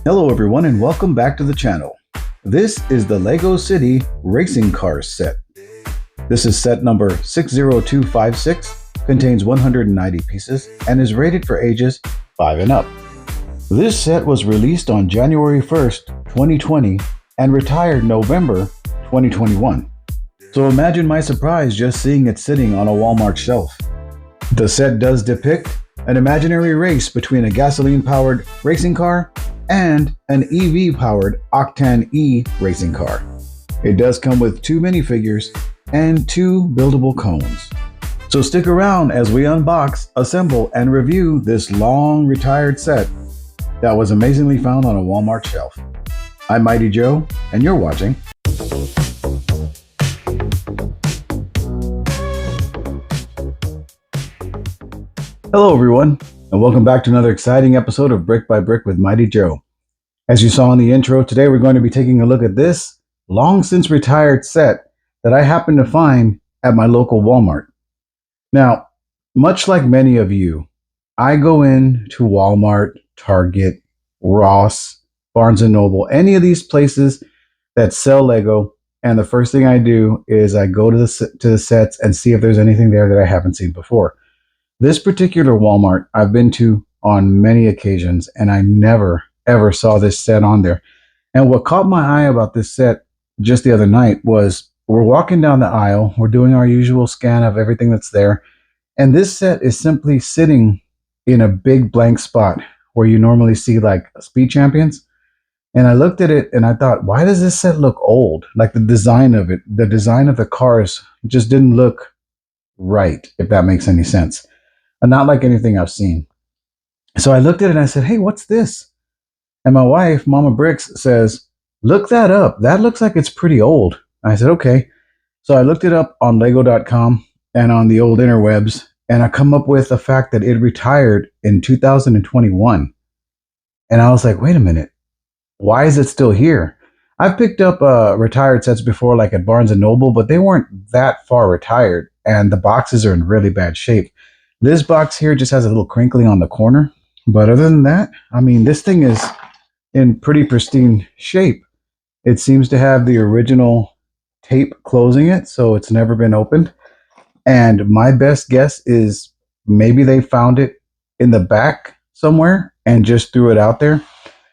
Hello everyone and welcome back to the channel. This is the Lego City Racing Cars set. This is set number 60256, contains 190 pieces, and is rated for ages 5 and up. This set was released on January 1st, 2020 and retired November 2021. So imagine my surprise just seeing it sitting on a Walmart shelf. The set does depict an imaginary race between a gasoline-powered racing car and an EV-powered Octane E racing car. It does come with 2 minifigures and 2 buildable cones. So stick around as we unbox, assemble, and review this long retired set that was amazingly found on a Walmart shelf. I'm Mighty Joe, and you're watching. Hello everyone, and welcome back to another exciting episode of Brick by Brick with Mighty Joe. As you saw in the intro, today we're going to be taking a look at this long since retired set that I happened to find at my local Walmart. Now, much like many of you, I go in to Walmart, Target, Ross, Barnes & Noble, any of these places that sell Lego, and the first thing I do is I go to the sets and see if there's anything there that I haven't seen before. This particular Walmart I've been to on many occasions, and I never ever saw this set on there. And what caught my eye about this set just the other night was we're walking down the aisle, we're doing our usual scan of everything that's there, and this set is simply sitting in a big blank spot where you normally see like Speed Champions. And I looked at it and I thought, why does this set look old? Like the design of it, the design of the cars just didn't look right, if that makes any sense. And not like anything I've seen. So I looked at it and I said, hey, what's this? And my wife, Mama Bricks, says, look that up. That looks like it's pretty old. I said, okay. So I looked it up on Lego.com and on the old interwebs, and I come up with the fact that it retired in 2021. And I was like, wait a minute. Why is it still here? I've picked up retired sets before, like at Barnes & Noble, but they weren't that far retired, and the boxes are in really bad shape. This box here just has a little crinkling on the corner. But other than that, I mean, this thing is in pretty pristine shape. It seems to have the original tape closing it, so it's never been opened. And my best guess is maybe they found it in the back somewhere and just threw it out there.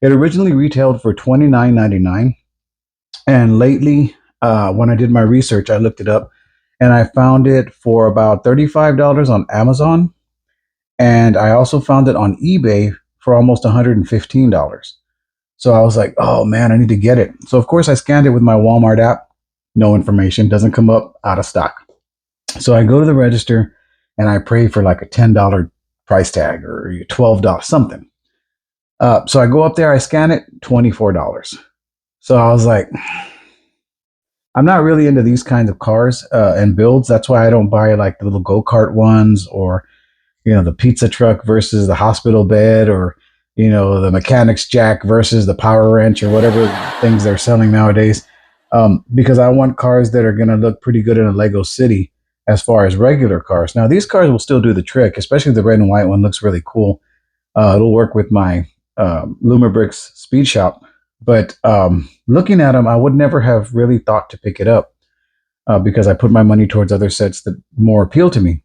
It originally retailed for $29.99. And lately, when I did my research, I looked it up. And I found it for about $35 on Amazon. And I also found it on eBay for almost $115. So I was like, oh man, I need to get it. So of course I scanned it with my Walmart app. No information, doesn't come up, out of stock. So I go to the register and I pray for like a $10 price tag or $12, something. So I go up there, I scan it, $24. So I was like, I'm not really into these kinds of cars and builds. That's why I don't buy like the little go-kart ones, or, you know, the pizza truck versus the hospital bed, or, you know, the mechanic's jack versus the power wrench, or whatever things they're selling nowadays. Because I want cars that are going to look pretty good in a Lego City as far as regular cars. Now, these cars will still do the trick, especially the red and white one looks really cool. It'll work with my Lumibricks speed shop. But looking at them, I would never have really thought to pick it up because I put my money towards other sets that more appeal to me.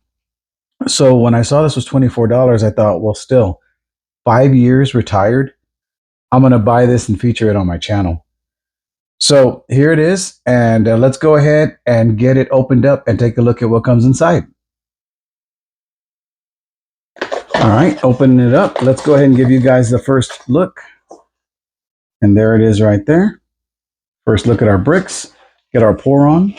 So when I saw this was $24, I thought, well, still, 5 years retired, I'm going to buy this and feature it on my channel. So here it is, and let's go ahead and get it opened up and take a look at what comes inside. All right, opening it up. Let's go ahead and give you guys the first look. And there it is right there. First look at our bricks, get our pour on.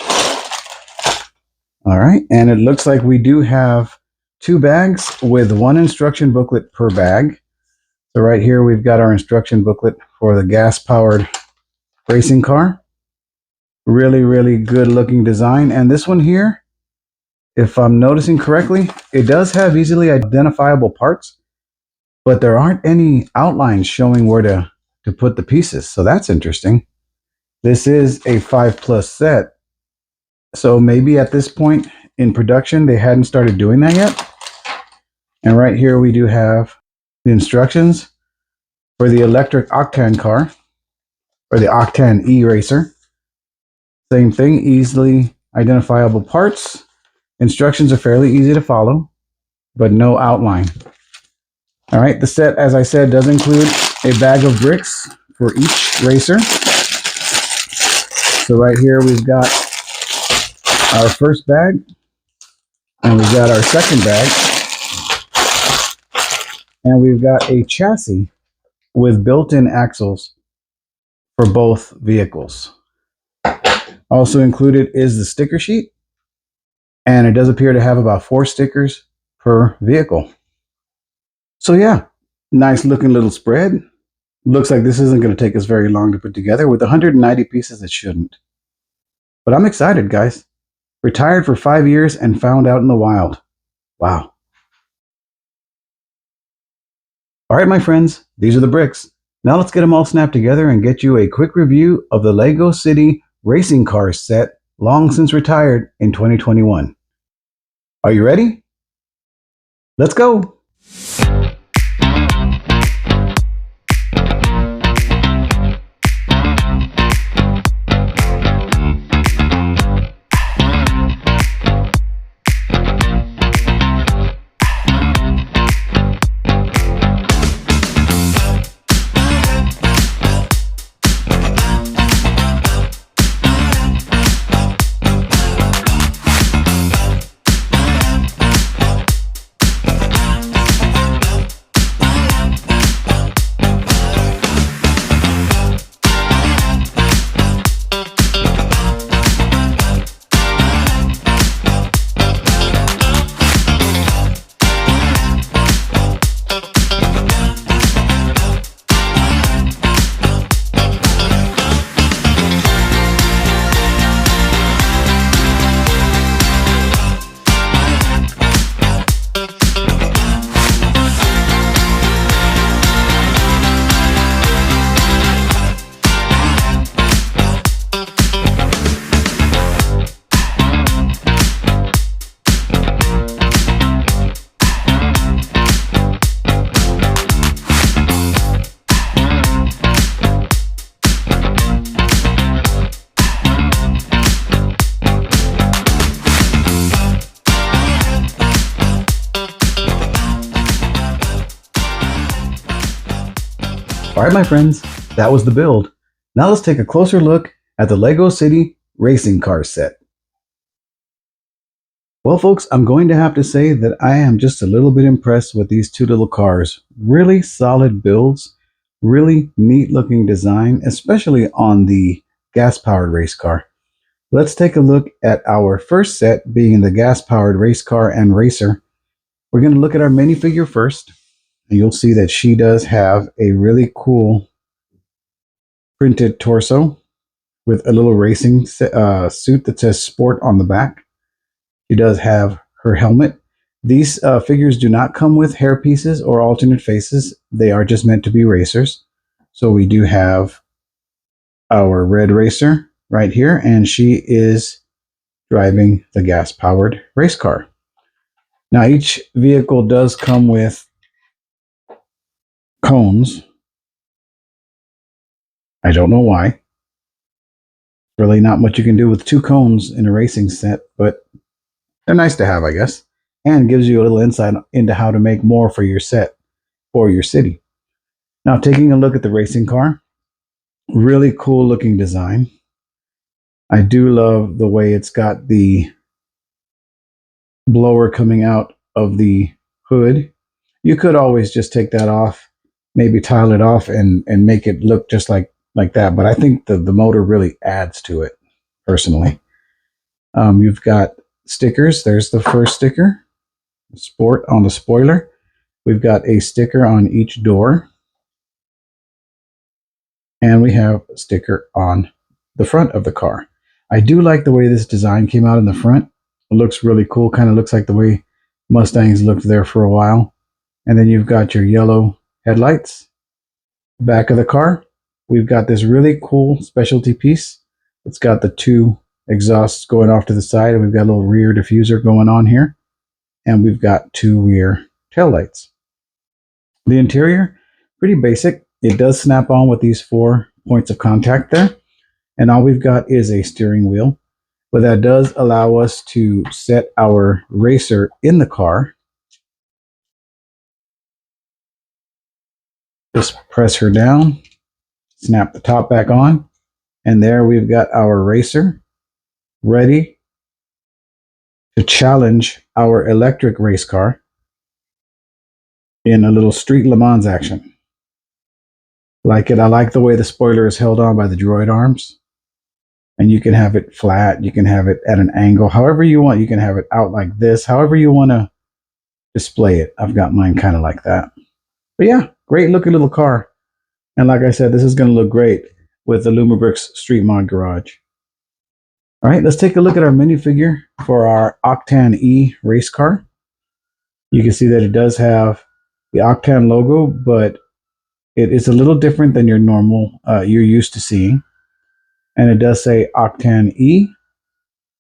All right, and it looks like we do have 2 bags with 1 instruction booklet per bag. So right here, we've got our instruction booklet for the gas-powered racing car. Really, really good looking design. And this one here, if I'm noticing correctly, it does have easily identifiable parts, but there aren't any outlines showing where to put the pieces. So that's interesting. This is a 5+ set. So maybe at this point in production, they hadn't started doing that yet. And right here, we do have the instructions For the electric Octane car, or the Octane E-Racer, same thing, easily identifiable parts. Instructions are fairly easy to follow, but no outline. All right, the set, as I said, does include a bag of bricks for each racer. So right here we've got our first bag, and we've got our second bag, and we've got a chassis with built-in axles for both vehicles. Also included is the sticker sheet, and it does appear to have about 4 stickers per vehicle. So yeah, nice looking little spread. Looks like this isn't going to take us very long to put together. With 190 pieces, it shouldn't. But I'm excited, guys. Retired for 5 years and found out in the wild. Wow. All right, my friends, these are the bricks. Now let's get them all snapped together and get you a quick review of the Lego City Racing Cars set, long since retired in 2021. Are you ready? Let's go! All right, my friends, that was the build. Now let's take a closer look at the Lego City Racing Car set. Well, folks, I'm going to have to say that I am just a little bit impressed with these two little cars. Really solid builds, really neat looking design, especially on the gas-powered race car. Let's take a look at our first set, being the gas-powered race car and racer. We're going to look at our minifigure first. And you'll see that she does have a really cool printed torso with a little racing suit that says Sport on the back. She does have her helmet. These figures do not come with hair pieces or alternate faces. They are just meant to be racers. So we do have our red racer right here, and she is driving the gas-powered race car. Now each vehicle does come with cones. I don't know why. Really not much you can do with 2 cones in a racing set, but they're nice to have, I guess, and gives you a little insight into how to make more for your set or your city. Now, taking a look at the racing car, really cool looking design. I do love the way it's got the blower coming out of the hood. You could always just take that off, maybe tile it off and make it look just like that. But I think the motor really adds to it, personally. You've got stickers. There's the first sticker, Sport on the spoiler. We've got a sticker on each door. And we have a sticker on the front of the car. I do like the way this design came out in the front. It looks really cool. Kind of looks like the way Mustangs looked there for a while. And then you've got your yellow headlights. Back of the car, we've got this really cool specialty piece. It's got the 2 exhausts going off to the side, and we've got a little rear diffuser going on here. And we've got 2 rear taillights. The interior, pretty basic. it does snap on with these 4 points of contact there. And all we've got is a steering wheel. But that does allow us to set our racer in the car. Just press her down, snap the top back on, and there we've got our racer ready to challenge our electric race car in a little street Le Mans action. Like it. I like the way the spoiler is held on by the droid arms. And you can have it flat, you can have it at an angle, however you want. You can have it out like this, however you want to display it. I've got mine kind of like that. But yeah, great looking little car. And like I said, this is going to look great with the Lumibricks Street Mod Garage. All right, let's take a look at our minifigure for our Octane E race car. You can see that it does have the Octane logo, but it is a little different than your normal, you're used to seeing. And it does say Octane E,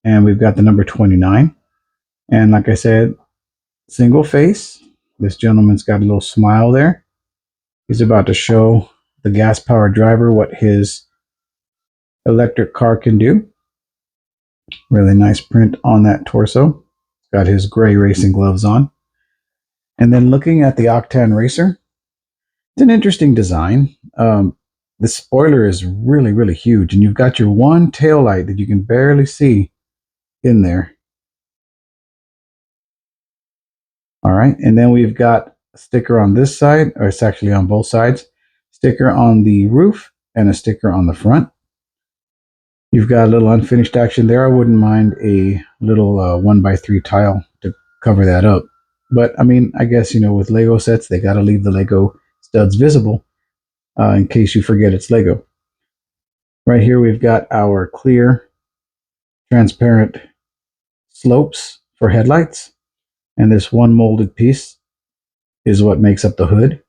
and we've got the number 29. And like I said, single face. This gentleman's got a little smile there. He's about to show the gas-powered driver what his electric car can do. Really nice print on that torso. Got his gray racing gloves on. And then looking at the Octane Racer, it's an interesting design. The spoiler is really, really huge, and you've got your one tail light that you can barely see in there. All right, and then we've got a sticker on this side, or it's actually on both sides. Sticker on the roof and a sticker on the front. You've got a little unfinished action there. I wouldn't mind a little 1x3 tile to cover that up. But I mean, I guess, you know, with Lego sets, they got to leave the Lego studs visible. In case you forget it's Lego. Right here we've got our clear, transparent slopes for headlights. And this one molded piece is what makes up the hood.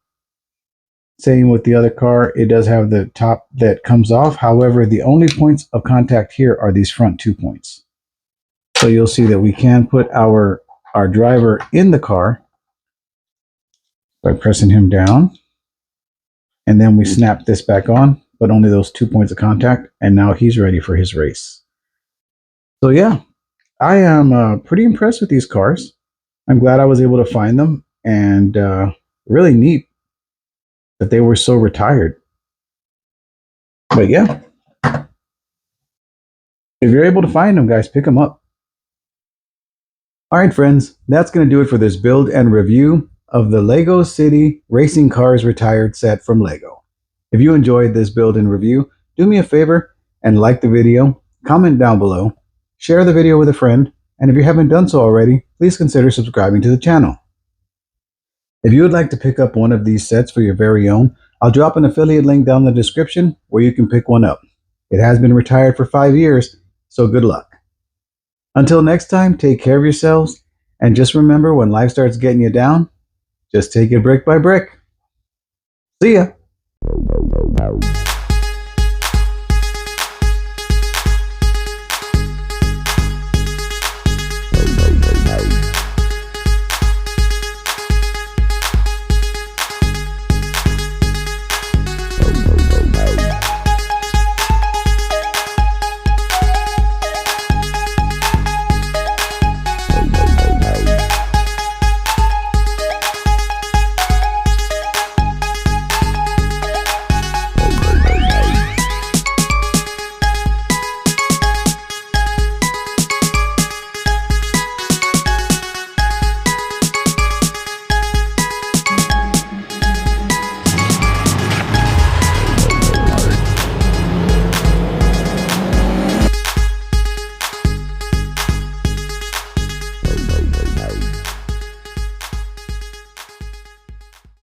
Same with the other car. It does have the top that comes off. However, the only points of contact here are these front 2 points. So you'll see that we can put our driver in the car by pressing him down. And then we snap this back on, but only those 2 points of contact. And now he's ready for his race. So yeah, I am pretty impressed with these cars. I'm glad I was able to find them, and really neat that they were so retired. But yeah, if you're able to find them, guys, pick them up. All right, friends, that's going to do it for this build and review of the Lego City Racing Cars Retired set from Lego. If you enjoyed this build and review, do me a favor and like the video, comment down below, share the video with a friend, and if you haven't done so already, please consider subscribing to the channel. If you would like to pick up one of these sets for your very own, I'll drop an affiliate link down in the description where you can pick one up. It has been retired for 5 years, so good luck. Until next time, take care of yourselves, and just remember, when life starts getting you down, just take it brick by brick. See ya!